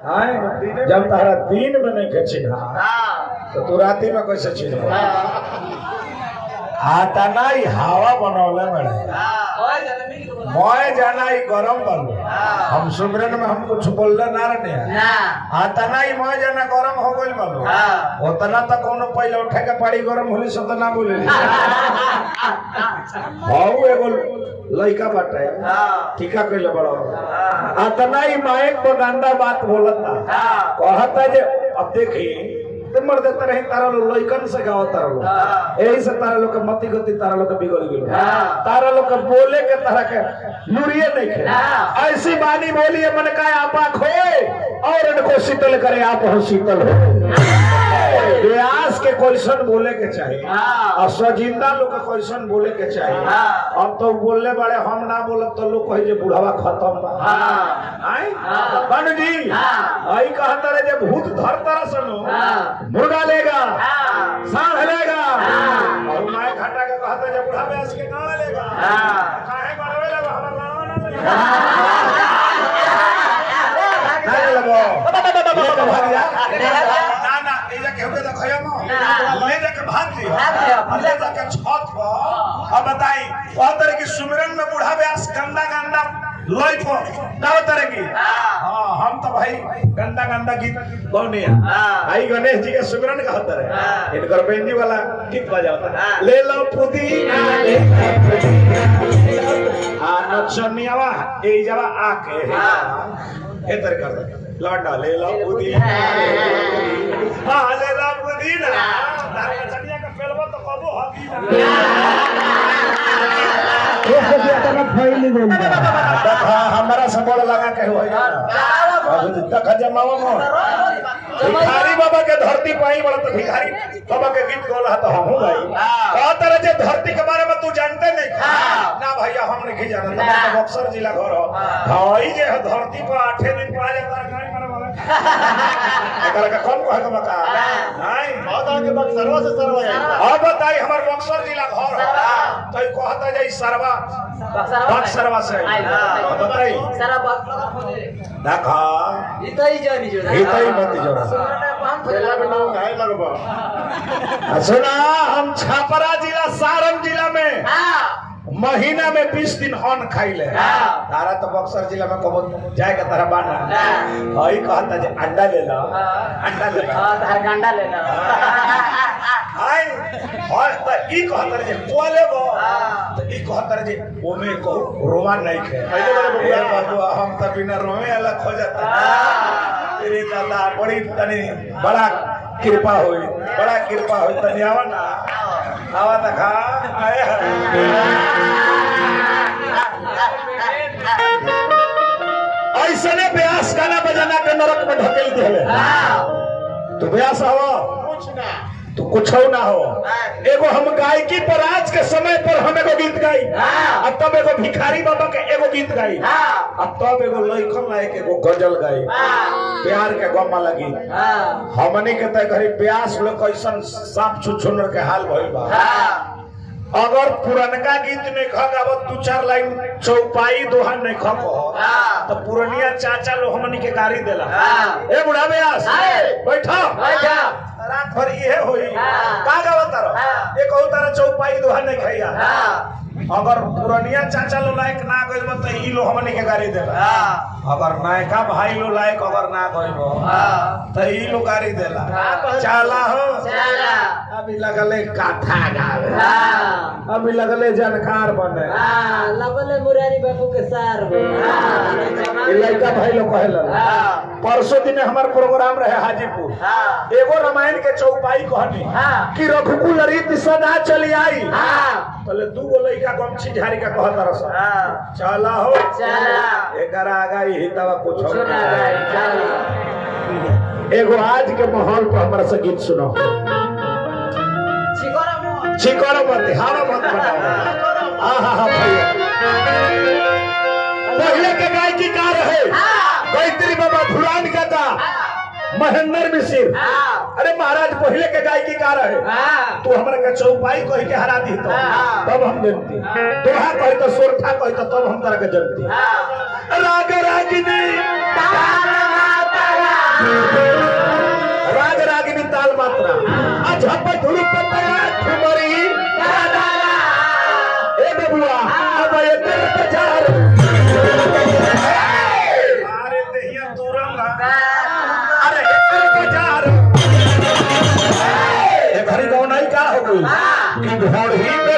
जब तारा दिन में नहीं के चिन्हा तो तू राती में कैसे चिन्ह आता नहीं हवा बनौले मेरे मैं जाना ही गरम बालू हम सुमरन में हम कुछ बोलले ना रहे आता नहीं मैं जाना गरम हो गई बालू उतना तक कोनो पहले उठे के पड़ी गरम होली से तो ना बोले हाउ एगो लड़का बाटे ठीका कइले बड़ा आता नहीं माइक पर गंदा बात बोलता कहता जे अब देखी मर देता रहे तारा लोग लइकन से गाओ तारा लोग यही से तारा लोग के मति गति तारा लोग के बिगड़ गेल तारा लोग के बोले के तरह के लुरिए नहीं खे ऐसी बानी बोलिए मन का आपा खोए और इनको शीतल करे आप हो शीतल हो व्यास के क्वेश्चन बोले के चाहिए और सजिंदा लोग के क्वेश्चन बोले के चाहिए अब तो बोलने वाले हम ना बोलब तो लोग कहे जे बुढ़ावा खत्म बा आई बन जी आई कहता रहे जे भूत धरता सनो मुर्गा लेगा सांड लेगा और मैं घाटा के कहता जब बुढ़ा व्यास के गाना लेगा काहे बढ़वे लगा हमरा गाना ना लगो ये तो भाग जा ना ना ए जा केहू के देखयो न ले जा के भाग जी ले जा के छत पर अब बताई कहतर की सुमिरन में बुढ़ा व्यास गंदा गंदा लोई को गाव तरह की हां हम तो भाई गंदा गंदा गीत गौने आई गणेश जी के सुमिरन कहता है इनकर बेंजी वाला गीत बजाता ले लो पुदीना ले आ नचनियावा ए जवा आके ए तर कर लौटा ले लो पुदीना हां ले लो पुदीना नचनिया का फेलवा तो कबो हकी हमारा सबोड़ लगा के हो भिखारी बाबा के धरती पाई बड़ा तो भिखारी बाबा के गीत गौला तो हम भाई कहते रहे जे धरती के बारे में तू जानते नहीं ना भैया हम नहीं जानते बक्सर जिला घर हो भाई जे धरती पर 8 दिन पा जाता एकरा का कौन कहे का बका नहीं बहुत आगे बक्सरवा से सरवा अब बताई हमर बक्सर जिला घर तो कहता जाई सरवा बक्सरवा से बताई सरवा देखा इतई जानी जो इतई मत जो पहला पे लोग घायल लगबा सुना हम छपरा जिला सारण जिला में महीना में 20 दिन अन्न खाइले तारा तो बक्सर जिला में कब जाएगा तारा बाना हई कहता जे अंडा ले लो अंडा ले लो तार अंडा ले लो हाय और त ई कहता जे को लेबो तो ई कहता जे ओमे को रोवा नहीं खे पहले बड़े बबुआ बाबू हम त बिना रोवे वाला खो जाता तेरे दादा बड़ी तनी बड़ा कृपा होई तनी आवा ना आवा त खा आए ऐसे ने ब्यास गाना बजाना के नरक में ढकेल दिले तो ब्यास हो कुछ ना तो कुछ ना हो एगो हम गायकी पर आज के समय पर हम एगो गीत गाई अब तब एगो भिखारी बाबा के एगो गीत गाई अब तब एगो लइकन लायक एगो गजल गाई प्यार के गम लगी हमनी के तय घरी ब्यास लोग कैसन सांप छुछुनर के हाल भइल बा अगर पुरनका गीत नहीं खगावत 2-4 लाइन चौपाई दोहा नहीं खको तो पुरनिया चाचा लोग हमनी के गाड़ी देला ए बुढ़ा ब्यास बैठो रात भर ये होई का गावत रहो ए कहू तारा चौपाई दोहा नहीं खैया अगर पुरनिया चाचा लो लायक ना गइल त ई लो हमनी के गाड़ी देला अगर नायका भाई लो लायक अगर ना गइल त ई लो गाड़ी देला चला हो चला अभी लगले काथा गावे अभी लगले जानकार बने लगले मुरारी बाबू के सार ई लइका भाई लो कहला परसों दिन हमार प्रोग्राम रहे हाजीपुर एगो रामायण के चौपाई कहनी कि रघुकुल रीत सदा चली आई तले दू गो लइका गमछी झाड़ी का कहता रस चला हो चला एकरा आगा ही तवा कुछ एगो आज के माहौल पर हमरा से गीत सुनो चिकोरा मत हावा मत बनाओ आहा भैया पहले के गायकी का रहे गायत्री बाबा धुरान का था महेंद्र मिश्र अरे महाराज पहले के गायकी का रहे तू हमरा के चौपाई कह के हरा दी तो तब हम जानती दोहा कह तो सोरठा कह तो तब हम तरह के जानती राग रागिनी तारा तारा राग रागिनी ताल मात्रा अझपट रूप ठुमरी ए बबुआ अब ये तेरे बाजार अरे देहिया तुरंग अरे तेरे बाजार ए घरी गौनाई का हो गई कि भोर ही पे